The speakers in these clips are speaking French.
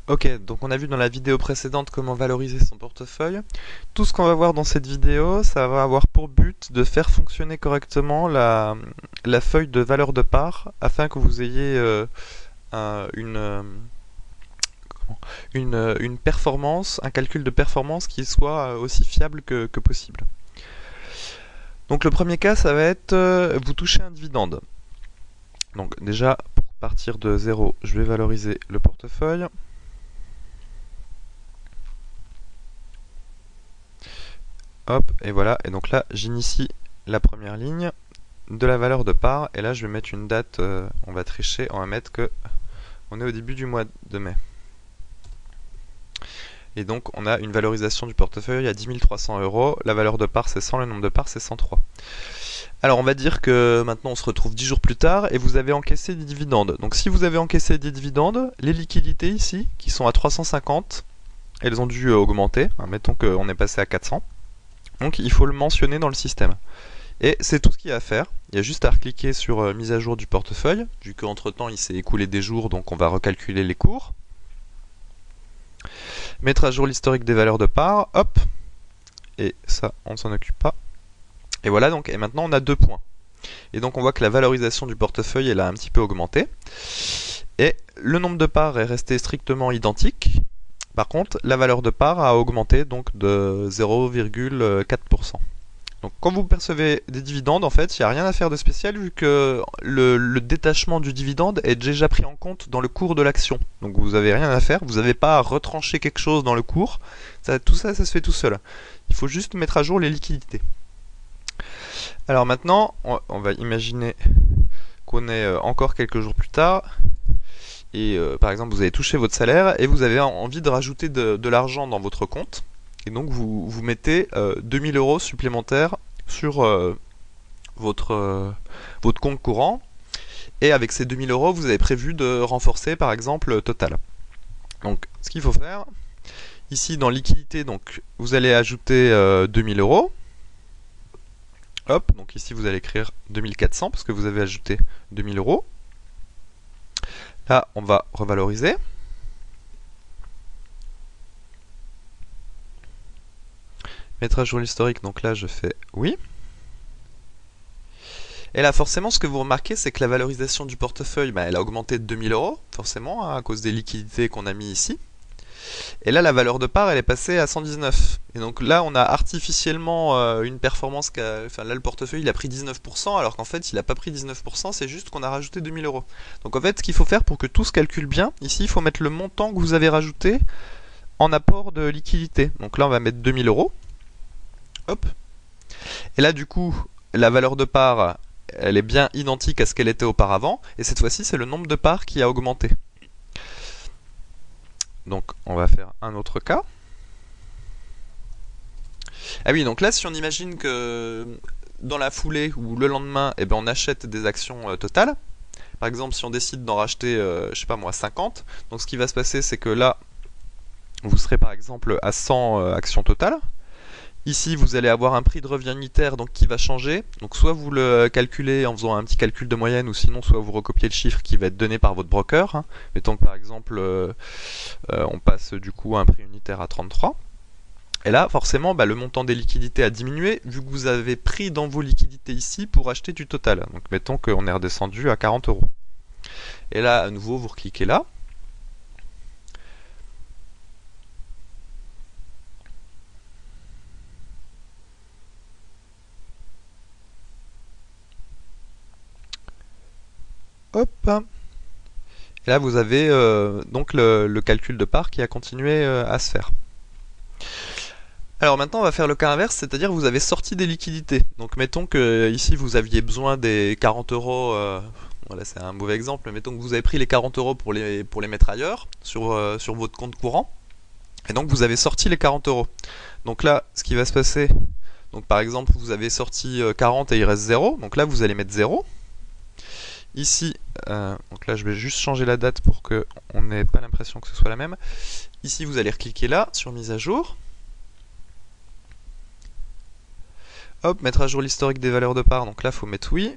Ok, donc on a vu dans la vidéo précédente comment valoriser son portefeuille. Tout ce qu'on va voir dans cette vidéo, ça va avoir pour but de faire fonctionner correctement la feuille de valeur de part afin que vous ayez une performance, un calcul de performance qui soit aussi fiable que possible. Donc le premier cas, ça va être vous touchez un dividende. Donc déjà, pour partir de 0, je vais valoriser le portefeuille. Hop, et voilà, et donc là j'initie la première ligne de la valeur de part, et là je vais mettre une date, on va tricher, on va mettre que on est au début du mois de mai. Et donc on a une valorisation du portefeuille à 10 300 €, la valeur de part c'est 100, le nombre de parts c'est 103. Alors on va dire que maintenant on se retrouve 10 jours plus tard et vous avez encaissé des dividendes. Donc si vous avez encaissé des dividendes, les liquidités ici, qui sont à 350, elles ont dû augmenter, mettons qu'on est passé à 400. Donc il faut le mentionner dans le système. Et c'est tout ce qu'il y a à faire. Il y a juste à cliquer sur mise à jour du portefeuille, vu qu'entre temps il s'est écoulé des jours, donc on va recalculer les cours. Mettre à jour l'historique des valeurs de part, hop, et ça on ne s'en occupe pas. Et voilà, donc, et maintenant on a 2 points. Et donc on voit que la valorisation du portefeuille elle a un petit peu augmenté. Et le nombre de parts est resté strictement identique. Par contre, la valeur de part a augmenté donc de 0,4%. Donc quand vous percevez des dividendes, en fait, il n'y a rien à faire de spécial vu que le détachement du dividende est déjà pris en compte dans le cours de l'action. Donc vous n'avez rien à faire, vous n'avez pas à retrancher quelque chose dans le cours. Tout ça, ça se fait tout seul. Il faut juste mettre à jour les liquidités. Alors maintenant, on va imaginer qu'on est encore quelques jours plus tard. Et par exemple, vous avez touché votre salaire et vous avez envie de rajouter de l'argent dans votre compte. Et donc vous mettez 2000 € supplémentaires sur votre compte courant. Et avec ces 2000 €, vous avez prévu de renforcer par exemple Total. Donc ce qu'il faut faire, ici dans liquidité, donc vous allez ajouter 2000 €. Hop, donc ici vous allez écrire 2400 parce que vous avez ajouté 2000 €. Là, on va revaloriser. Mettre à jour l'historique, donc là je fais oui. Et là forcément ce que vous remarquez c'est que la valorisation du portefeuille elle a augmenté de 2000 €, forcément, à cause des liquidités qu'on a mis ici. Et là la valeur de part elle est passée à 119. Et donc là on a artificiellement une performance, enfin là le portefeuille il a pris 19% alors qu'en fait il n'a pas pris 19%, c'est juste qu'on a rajouté 2000 €. Donc en fait ce qu'il faut faire pour que tout se calcule bien, ici il faut mettre le montant que vous avez rajouté en apport de liquidité. Donc là on va mettre 2000 €. Hop. Et là du coup la valeur de part elle est bien identique à ce qu'elle était auparavant, et cette fois-ci c'est le nombre de parts qui a augmenté. Donc on va faire un autre cas. Ah oui, donc là si on imagine que dans la foulée ou le lendemain, on achète des actions totales. Par exemple si on décide d'en racheter, je sais pas moi, 50, donc ce qui va se passer c'est que là vous serez par exemple à 100 actions totales. Ici, vous allez avoir un prix de revient unitaire donc, qui va changer. Donc soit vous le calculez en faisant un petit calcul de moyenne, ou sinon soit vous recopiez le chiffre qui va être donné par votre broker. Mettons que par exemple, on passe du coup à un prix unitaire à 33. Et là, forcément, le montant des liquidités a diminué, vu que vous avez pris dans vos liquidités ici pour acheter du total. Donc mettons qu'on est redescendu à 40 €. Et là, à nouveau, vous recliquez là. Hop. Et là, vous avez donc le calcul de part qui a continué à se faire. Alors maintenant, on va faire le cas inverse, c'est-à-dire que vous avez sorti des liquidités. Donc mettons que ici, vous aviez besoin des 40 €. Voilà, c'est un mauvais exemple, mais mettons que vous avez pris les 40 € pour les mettre ailleurs, sur votre compte courant. Et donc vous avez sorti les 40 €. Donc là, ce qui va se passer, donc par exemple, vous avez sorti 40 et il reste 0. Donc là, vous allez mettre 0. Ici, donc là je vais juste changer la date pour qu'on n'ait pas l'impression que ce soit la même. Ici vous allez recliquer là, sur mise à jour. Hop, mettre à jour l'historique des valeurs de part, donc là il faut mettre oui.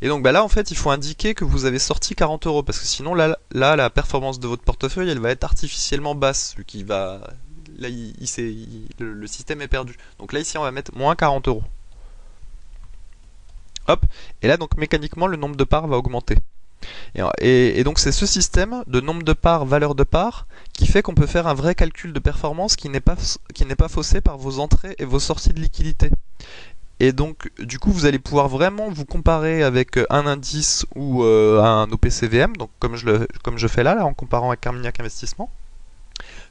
Et donc bah là en fait il faut indiquer que vous avez sorti 40 euros parce que sinon là la performance de votre portefeuille elle va être artificiellement basse vu qu'il va là le système est perdu. Donc là ici on va mettre moins 40 euros. Hop, et là donc mécaniquement le nombre de parts va augmenter. Et donc c'est ce système de nombre de parts, valeur de parts, qui fait qu'on peut faire un vrai calcul de performance qui n'est pas faussé par vos entrées et vos sorties de liquidité. Et donc du coup vous allez pouvoir vraiment vous comparer avec un indice ou un OPCVM, donc comme je fais là en comparant avec Carmignac Investissement.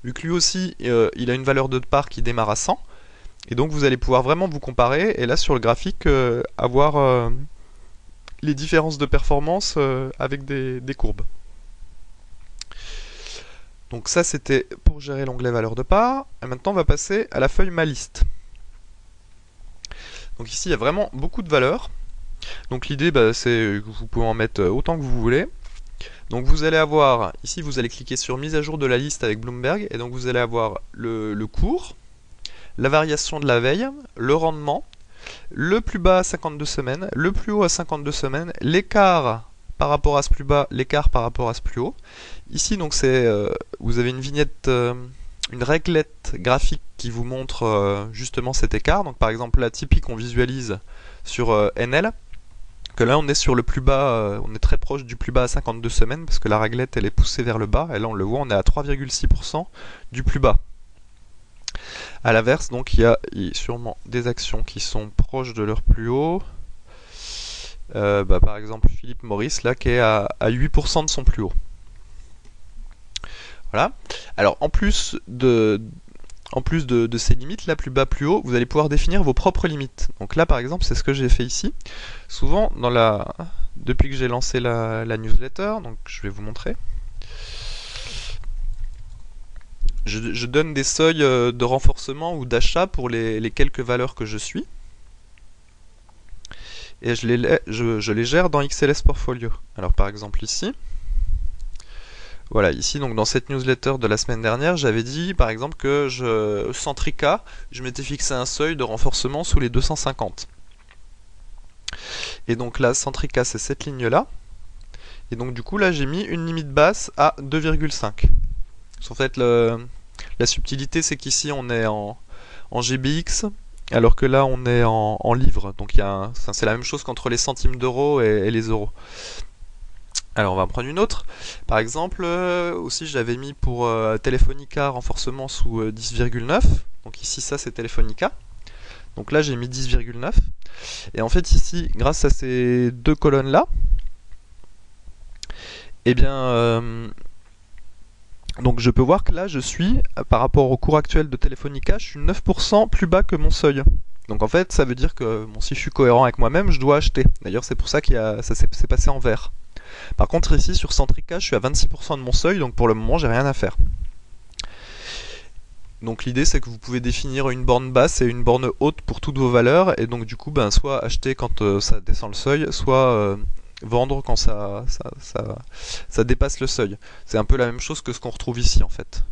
Vu que lui aussi il a une valeur de part qui démarre à 100, et donc vous allez pouvoir vraiment vous comparer, et là sur le graphique avoir les différences de performance avec des courbes. Donc ça c'était pour gérer l'onglet valeur de part, et maintenant on va passer à la feuille ma liste. Donc ici il y a vraiment beaucoup de valeurs, donc l'idée c'est que vous pouvez en mettre autant que vous voulez. Donc vous allez avoir, ici vous allez cliquer sur mise à jour de la liste avec Bloomberg, et donc vous allez avoir le cours, la variation de la veille, le rendement, le plus bas à 52 semaines, le plus haut à 52 semaines, l'écart par rapport à ce plus bas, l'écart par rapport à ce plus haut. Ici donc vous avez une vignette, une réglette graphique qui vous montre justement cet écart. Donc par exemple là typique on visualise sur NL, que là on est sur le plus bas, on est très proche du plus bas à 52 semaines parce que la réglette elle est poussée vers le bas, et là on le voit, on est à 3,6% du plus bas. A l'inverse, donc il y a sûrement des actions qui sont proches de leur plus haut. Par exemple Philippe Morris là qui est à 8% de son plus haut. Voilà. Alors en plus de ces limites, là plus bas, plus haut, vous allez pouvoir définir vos propres limites. Donc là par exemple c'est ce que j'ai fait ici. Souvent depuis que j'ai lancé la newsletter, donc je vais vous montrer. Je donne des seuils de renforcement ou d'achat pour les quelques valeurs que je suis. Et je les gère dans XLS Portfolio. Alors par exemple ici, voilà, ici donc dans cette newsletter de la semaine dernière, j'avais dit par exemple que Centrica, je m'étais fixé un seuil de renforcement sous les 250. Et donc là, Centrica c'est cette ligne là. Et donc du coup là j'ai mis une limite basse à 2,5. En fait la subtilité c'est qu'ici on est en GBX, alors que là on est en livres, donc c'est la même chose qu'entre les centimes d'euros et les euros. Alors on va en prendre une autre. Par exemple, aussi j'avais mis pour Telefonica renforcement sous 10,9. Donc ici ça c'est Telefonica. Donc là j'ai mis 10,9. Et en fait ici, grâce à ces deux colonnes là, eh bien donc je peux voir que là je suis, par rapport au cours actuel de Telefonica, je suis 9% plus bas que mon seuil. Donc en fait ça veut dire que si je suis cohérent avec moi-même, je dois acheter. D'ailleurs c'est pour ça que ça s'est passé en vert. Par contre ici sur Centrica je suis à 26% de mon seuil, donc pour le moment j'ai rien à faire. Donc l'idée c'est que vous pouvez définir une borne basse et une borne haute pour toutes vos valeurs, et donc du coup soit acheter quand ça descend le seuil, soit vendre quand ça dépasse le seuil. C'est un peu la même chose que ce qu'on retrouve ici en fait.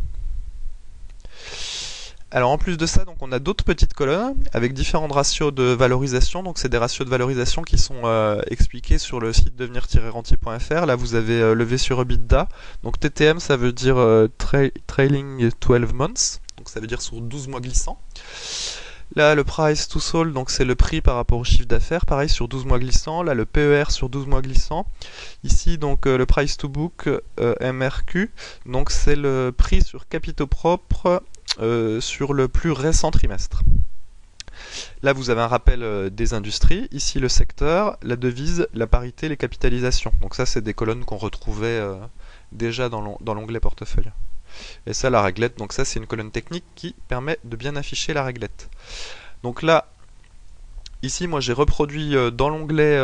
Alors en plus de ça, donc on a d'autres petites colonnes avec différents ratios de valorisation. Donc c'est des ratios de valorisation qui sont expliqués sur le site devenir-rentier.fr. Là vous avez levé sur EBITDA. Donc TTM ça veut dire trailing 12 months. Donc ça veut dire sur 12 mois glissants. Là le price to sold, donc c'est le prix par rapport au chiffre d'affaires, pareil sur 12 mois glissants. Là le PER sur 12 mois glissants. Ici donc le price to book MRQ, donc c'est le prix sur capitaux propres sur le plus récent trimestre. Là vous avez un rappel des industries, ici le secteur, la devise, la parité, les capitalisations. Donc ça c'est des colonnes qu'on retrouvait déjà dans l'onglet portefeuille. Et ça la réglette, donc ça c'est une colonne technique qui permet de bien afficher la réglette. Donc là, ici moi j'ai reproduit dans l'onglet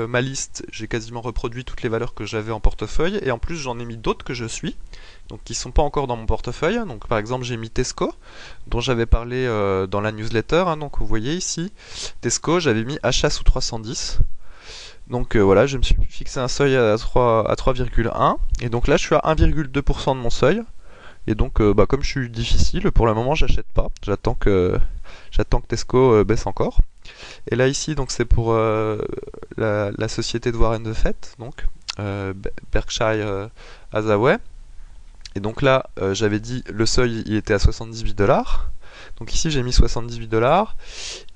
ma liste, j'ai quasiment reproduit toutes les valeurs que j'avais en portefeuille, et en plus j'en ai mis d'autres que je suis, donc qui ne sont pas encore dans mon portefeuille. Donc par exemple j'ai mis Tesco, dont j'avais parlé dans la newsletter, donc vous voyez ici, Tesco, j'avais mis achat sous 310. Donc voilà, je me suis fixé un seuil à 3,1, et donc là je suis à 1,2% de mon seuil, et donc comme je suis difficile, pour le moment j'achète pas, j'attends que Tesco baisse encore. Et là ici donc c'est pour la société de Warren Buffett, donc Berkshire Hathaway. Et donc là j'avais dit le seuil il était à 78 $. Donc ici j'ai mis 78 $.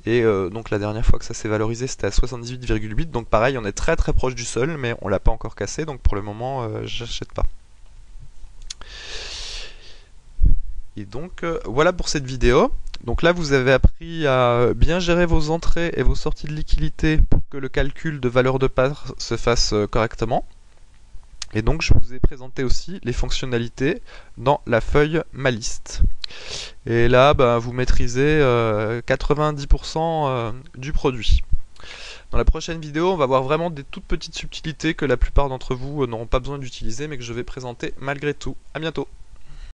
Et donc la dernière fois que ça s'est valorisé c'était à 78,8. Donc pareil on est très très proche du seuil, mais on l'a pas encore cassé, donc pour le moment j'achète pas. Et donc voilà pour cette vidéo. Donc là vous avez appris à bien gérer vos entrées et vos sorties de liquidité pour que le calcul de valeur de part se fasse correctement. Et donc je vous ai présenté aussi les fonctionnalités dans la feuille Ma liste. Et là vous maîtrisez 90% du produit. Dans la prochaine vidéo on va voir vraiment des toutes petites subtilités que la plupart d'entre vous n'auront pas besoin d'utiliser mais que je vais présenter malgré tout. A bientôt.